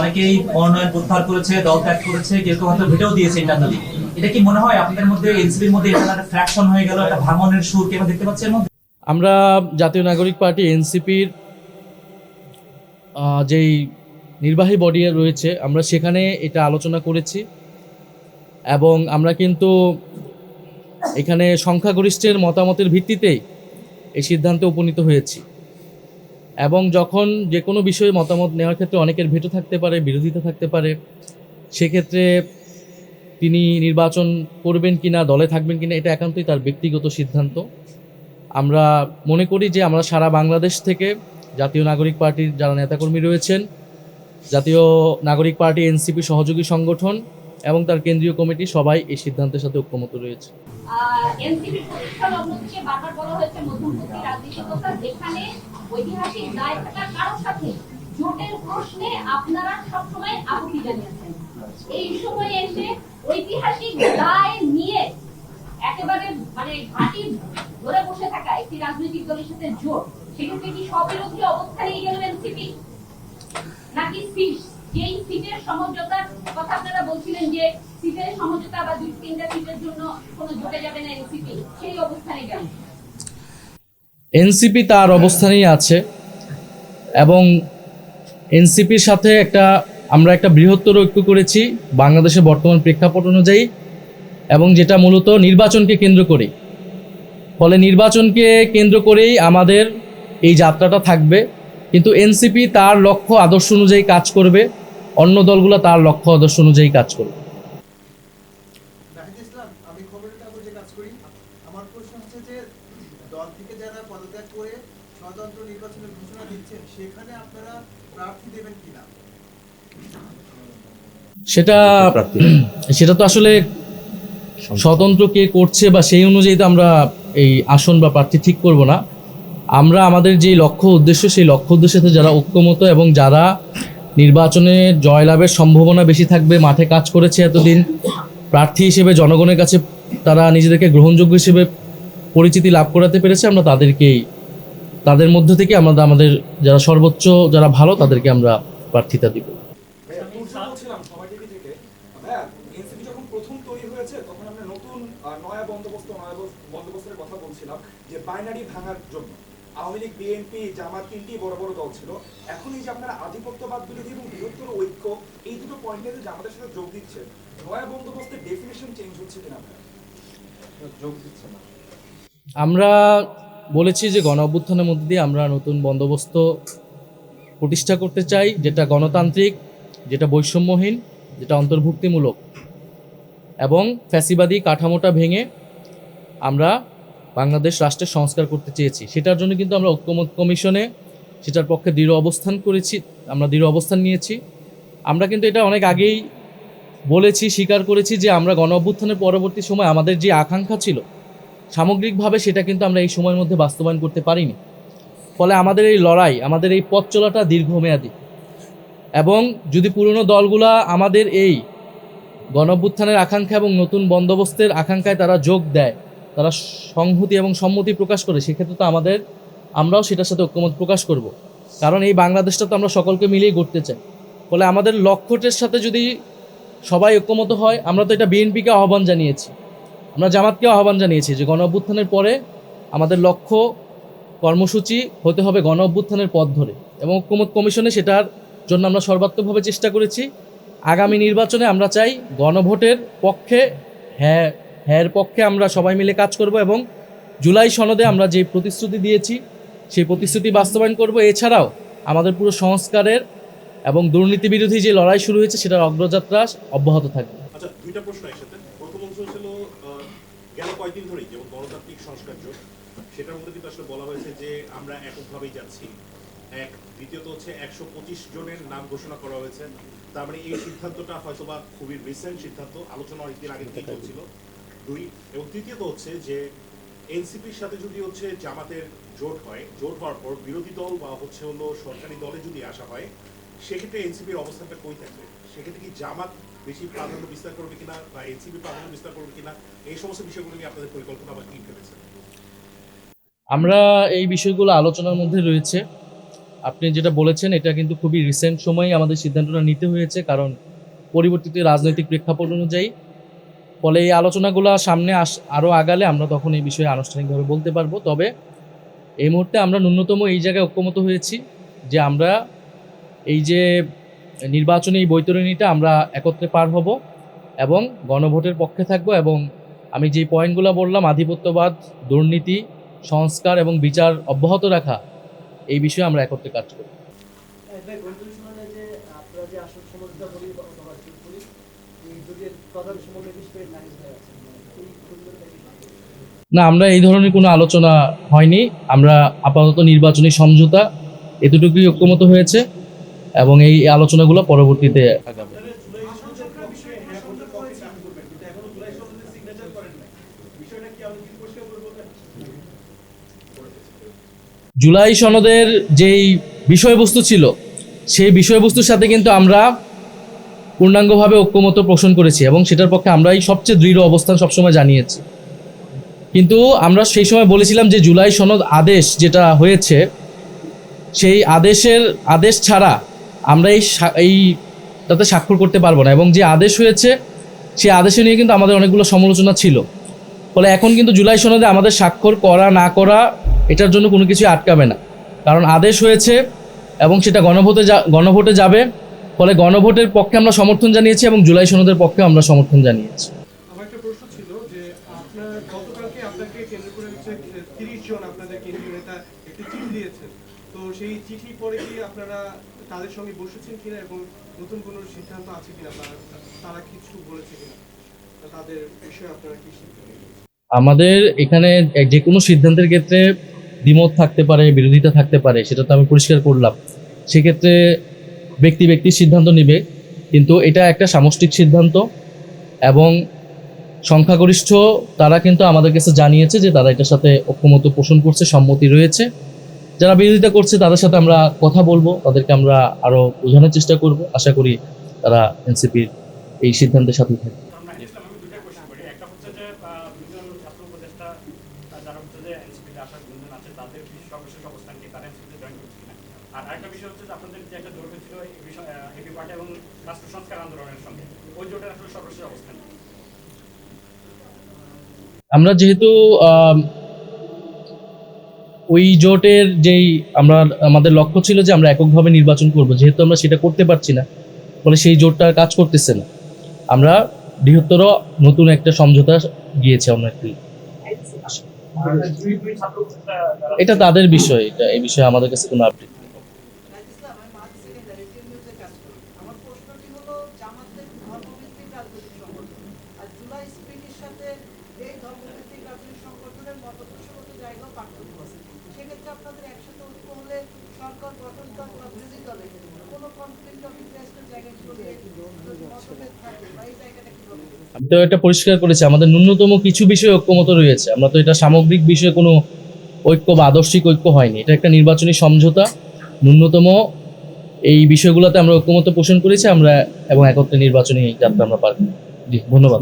অনেকেই মনোনয়ন প্রত্যাহার করেছে, দল ত্যাগ করেছে, কেউ কেউ হয়তো ভেটেও দিয়েছে ইন্টারনালি। এটা কি মনে হয় আপনাদের মধ্যে, এনসিপির মধ্যে এটা একটা ফ্র্যাকশন হয়ে গেল, একটা ভাঙনের সুর কেন দেখতে পাচ্ছেন এর মধ্যে? আমরা জাতীয় নাগরিক পার্টি এনসিপির যেই নির্বাহী বডি রয়েছে আমরা সেখানে এটা আলোচনা করেছি এবং আমরা কিন্তু এখানে সংখ্যাগরিষ্ঠের মতামতের ভিত্তিতেই এই সিদ্ধান্তে উপনীত হয়েছি। এবং যখন যে কোনো বিষয়ে মতামত নেওয়ার ক্ষেত্রে অনেকের ভেটো থাকতে পারে, বিরোধিতা থাকতে পারে, সেক্ষেত্রে তিনি নির্বাচন করবেন কিনা, দলে থাকবেন কিনা, এটা একান্তই তার ব্যক্তিগত সিদ্ধান্ত। আমরা মনে করি যে আমরা সারা বাংলাদেশ থেকে জাতীয় নাগরিক পার্টির যারা নেতাকর্মী রয়েছেন, জাতীয় নাগরিক পার্টি এনসিপি সহযোগী সংগঠন এবং তার কেন্দ্রীয় কমিটি সবাই এই সিদ্ধান্তের সাথে ঐক্যমত রয়েছে। এনসিপির প্রতিষ্ঠা লগ্ন থেকে বারবার বলা হয়েছে মধ্যমপন্থী রাজনীতির কথা, যেখানে ঐতিহাসিক দায় থাকা কারোর সাথে জোটের প্রশ্নে আপনারা সবসময় আপত্তি জানিয়েছেন। এই সময়ে এসে ঐতিহাসিক দায় নিয়ে একেবারে ঘাঁটি ধরে বসে থাকা একটি রাজনৈতিক দলের সাথে জোট, সেক্ষেত্রে কি স্ববিরোধী অবস্থা নিয়ে গেল এনসিপি, নাকি যেই সিটের সমঝোতার কথা আপনারা বলছিলেন যে সিটের সমঝোতা বা 2-3টা সিটের জন্য কোনো জোটে যাবে না এনসিপি, সেই অবস্থানে গেল? এনসিপি তার অবস্থানেই আছে এবং এনসিপির সাথে আমরা একটা বৃহত্তর ঐক্য করেছি বাংলাদেশের বর্তমান প্রেক্ষাপট অনুযায়ী, এবং যেটা মূলত নির্বাচনকে কেন্দ্র করে। ফলে নির্বাচনকে কেন্দ্র করেই আমাদের এই যাত্রাটা থাকবে, কিন্তু এনসিপি তার লক্ষ্য আদর্শ অনুযায়ী কাজ করবে, অন্য দলগুলো তার লক্ষ্য আদর্শ অনুযায়ী কাজ করবে। আমি খবরের কাগজে কাজ করি। আমার প্রশ্ন হচ্ছে যে দল থেকে যারা পদত্যাগ করে স্বতন্ত্র নির্বাচনের ঘোষণা দিচ্ছেন, সেখানে আপনারা প্রার্থী দেবেন কিনা? সেটা তো আসলে স্বতন্ত্র কে করছে বা সেই অনুযায়ী তো আমরা এই আসন বা প্রার্থী ঠিক করব না। আমরা আমাদের যে লক্ষ্য উদ্দেশ্য, সেই লক্ষ্য উদ্দেশ্যে যারা ঐক্যমত এবং যারা নির্বাচনে জয়লাভের সম্ভাবনা বেশি থাকবে, মাঠে কাজ করেছে এতদিন, প্রার্থী হিসেবে জনগণের কাছে তারা নিজেদেরকে গ্রহণযোগ্য হিসেবে পরিচিতি লাভ করাতে পেরেছে, আমরা তাদের মধ্য থেকে আমাদের যারা সর্বোচ্চ, যারা ভালো, তাদেরকে আমরা প্রার্থিতা দিব। এনসিপি যখন প্রথম তৈরি হয়েছে তখন আমরা নতুন নয়া বন্দোবস্তের কথা বলছিলাম যে বাইনারি ভাঙার জন্য আওয়ামী লীগ, বিএনপি, জামাত তিনটি বড় বড় দল ছিল। এখন এই যে আপনারা আধিপত্যবাদ বিরোধী এবং বৃহত্তর ঐক্য, এই দুটো পয়েন্টে যে আমাদের সাথে যোগ দিচ্ছে, নয়া বন্দোবস্তের ডেফিনেশন চেঞ্জ হচ্ছে কিনা আপনারা যোগ দিচ্ছে না? আমরা বলেছি যে গণ অভ্যুত্থানের মধ্যে দিয়ে আমরা নতুন বন্দোবস্ত প্রতিষ্ঠা করতে চাই, যেটা গণতান্ত্রিক, যেটা বৈষম্যহীন, যেটা অন্তর্ভুক্তিমূলক এবং ফ্যাসিবাদী কাঠামোটা ভেঙে আমরা বাংলাদেশ রাষ্ট্রের সংস্কার করতে চেয়েছি। সেটার জন্য কিন্তু আমরা ঐক্যমত কমিশনে সেটার পক্ষে দৃঢ় অবস্থান নিয়েছি। আমরা কিন্তু এটা অনেক আগেই বলেছি, স্বীকার করেছি যে আমরা গণ অভ্যুত্থানের পরবর্তী সময় আমাদের যে আকাঙ্ক্ষা ছিল সামগ্রিকভাবে, সেটা কিন্তু আমরা এই সময়ের মধ্যে বাস্তবায়ন করতে পারিনি। ফলে আমাদের এই লড়াই, আমাদের এই পথ চলাটা দীর্ঘমেয়াদী, এবং যদি পুরনো দলগুলা আমাদের এই গণ অভ্যুত্থানের আকাঙ্ক্ষা এবং নতুন বন্দোবস্তের আকাঙ্ক্ষায় তারা যোগ দেয়, তারা সংহতি এবং সম্মতি প্রকাশ করে, সেক্ষেত্রে তো আমরাও সেটার সাথে ঐক্যমত প্রকাশ করব। কারণ এই বাংলাদেশটা তো আমরা সকলকে মিলিয়ে গড়তে চাই। ফলে আমাদের লক্ষ্যটার সাথে যদি সবাই ঐক্যমত হয়, আমরা তো এটা বিএনপিকে আহ্বান জানিয়েছি, আমরা জামাতকেও আহ্বান জানিয়েছি যে গণ অভ্যুত্থানের পরে আমাদের লক্ষ্য কর্মসূচি হতে হবে গণ অভ্যুত্থানের পথ ধরে, এবং ঐক্যমত কমিশনে সেটার জন্য আমরা সর্বাত্মকভাবে চেষ্টা করেছি। আগামী নির্বাচনে আমরা চাই গণভোটের পক্ষে, হ্যাঁ পক্ষে আমরা সবাই মিলে কাজ করব, এবং জুলাই সনদে আমরা যে প্রতিশ্রুতি দিয়েছি সেই প্রতিশ্রুতি বাস্তবায়ন করব। এছাড়াও আমাদের পুরো সংস্কারের এবং দুর্নীতি বিরোধী যে লড়াই শুরু হয়েছে সেটার অগ্রযাত্রা অব্যাহত থাকবে। আচ্ছা, দুইটা প্রশ্ন একসাথে। প্রথম অংশ ছিল গেল কয়েকদিন ধরেই যেমন গণতান্ত্রিক সংস্কার জোট, সেটার মধ্যে কিন্তু আসলে বলা হয়েছে যে আমরা এককভাবেই যাচ্ছি। দ্বিতীয়ত হচ্ছে 125 জনের নাম ঘোষণা করা হয়েছে। তার মানে এই সিদ্ধান্তটা হয়তোবা খুবই রিসেন্ট সিদ্ধান্ত, আলোচনা অনেকদিন আগে থেকে চলছিল। এবং তৃতীয়ত হচ্ছে যে এনসিপির সাথে যদি জামাতের জোট হয়, জোট হওয়ার পর বিরোধী দল বা সরকারি দলে যদি আসা হয়, সেক্ষেত্রে এনসিপির অবস্থানটা কই থাকবে? সেক্ষেত্রে কি জামাত বেশি প্রাধান্য বিস্তার করবে কিনা বা এনসিপি প্রাধান্য বিস্তার করবে কিনা, এই সমস্ত বিষয়গুলো নিয়ে আপনাদের পরিকল্পনা বা কি ভেবেছেন? আমরা এই বিষয়গুলো আলোচনার মধ্যে রয়েছে। আপনি যেটা বলেছেন এটা কিন্তু খুবই রিসেন্ট সময়ে আমাদের সিদ্ধান্তটা নিতে হয়েছে, কারণ পরিবর্তিত রাজনৈতিক প্রেক্ষাপট অনুযায়ী। ফলে এই আলোচনাগুলো সামনে আরও আগালে আমরা তখন এই বিষয়ে আনুষ্ঠানিকভাবে বলতে পারবো। তবে এই মুহূর্তে আমরা ন্যূনতম এই জায়গায় ঐক্যমত হয়েছি যে আমরা এই যে নির্বাচনী এই বৈতরণীটা আমরা একত্রে পার হব এবং গণভোটের পক্ষে থাকব, এবং আমি যেই পয়েন্টগুলো বললাম, আধিপত্যবাদ, দুর্নীতি, সংস্কার এবং বিচার অব্যাহত রাখা, এই বিষয়ে আমরা একত্রে কাজ করব। না, আমরা এই ধরনের কোনো আলোচনা হয়নি। আমরা আপাতত নির্বাচনী সমঝোতা এতটুকুই ঐক্যমত হয়েছে এবং এই আলোচনাগুলো পরবর্তীতে আগাবে। জুলাই সনদের যেই বিষয়বস্তু ছিল সেই বিষয়বস্তুর সাথে কিন্তু আমরা পূর্ণাঙ্গভাবে ঐক্যমত পোষণ করেছি এবং সেটার পক্ষে আমরাই সবচেয়ে দৃঢ় অবস্থান সবসময় জানিয়েছি। কিন্তু আমরা সেই সময় বলেছিলাম যে জুলাই সনদ আদেশ যেটা হয়েছে সেই আদেশ ছাড়া আমরা তাতে স্বাক্ষর করতে পারবো না, এবং যে আদেশ হয়েছে সেই আদেশে নিয়ে কিন্তু আমাদের অনেকগুলো সমালোচনা ছিল। ফলে এখন কিন্তু জুলাই সনদে আমাদের স্বাক্ষর করা না করা এটার জন্য কোনো কিছু আটকাবে না, কারণ আদেশ হয়েছে এবং সেটা গণভোটে যাবে। ফলে গণভোটের পক্ষে আমরা সমর্থন জানিয়েছি এবং জুলাই সনদের পক্ষে আমরা সমর্থন জানিয়েছি। আমার একটা প্রশ্ন ছিল যে আপনার গতকালকে আপনাকে কেন্দ্র করে 30 জন আপনাদের কেন্দ্রীয় নেতা একটি চিঠি দিয়েছেন, তো সেই চিঠি পরে কি আপনারা তাদের সঙ্গে বসেছেন কিনা এবং নতুন কোনো সিদ্ধান্ত আছে কিনা, তারা কিছু বলেছে কিনা, তাদের বিষয়ে আপনারা কি সিদ্ধান্ত নিয়েছেন? আমাদের এখানে যে কোনো সিদ্ধান্তের ক্ষেত্রে দ্বিমত থাকতে পারে, বিরোধিতা থাকতে পারে, সেটা তো আমি পরিষ্কার করলাম। সেক্ষেত্রে ব্যক্তি সিদ্ধান্ত নেবে, কিন্তু এটা একটা সামষ্টিক সিদ্ধান্ত এবং সংখ্যাগরিষ্ঠ তারা কিন্তু আমাদের কাছে জানিয়েছে যে তারা এটার সাথে ঐক্যমত পোষণ করছে, সম্মতি রয়েছে। যারা বিরোধিতা করছে তাদের সাথে আমরা কথা বলবো, তাদেরকে আমরা আরও বোঝানোর চেষ্টা করব। আশা করি তারা এনসিপির এই সিদ্ধান্তের সাথে থাকবে। আর আরেকটা বিষয় হচ্ছে যে আপনাদের যে একটা জোট হয়েছিল এবি পার্টি এবং রাষ্ট্র সংস্কার আন্দোলনের সঙ্গে, ওই জোটের আসলে সর্বশেষ অবস্থান। আমরা যেহেতু ওই জোটের যেই আমাদের লক্ষ্য ছিল যে আমরা এককভাবে নির্বাচন করব, যেহেতু আমরা সেটা করতে পারছি না, ফলে সেই জোটটা কাজ করতেছে না। আমরা বৃহত্তর নতুন একটা সমঝোতা গিয়েছে অন্য একটি। এটা তাদের বিষয়, এই বিষয়ে আমাদের কাছে কোনো আপডেট নেই। আমি তো এটা পরিষ্কার করেছি, আমাদের ন্যূনতম কিছু বিষয়ে ঐক্যমত রয়েছে। আমরা তো এটা সামগ্রিক বিষয়ে কোনো ঐক্য বা আদর্শিক ঐক্য হয়নি, এটা একটা নির্বাচনী সমঝোতা। ন্যূনতম এই বিষয়গুলোতে আমরা ঐক্যমত পোষণ করেছি আমরা, এবং একত্রে নির্বাচনী যাত্রা আমরা পার। জি, ধন্যবাদ।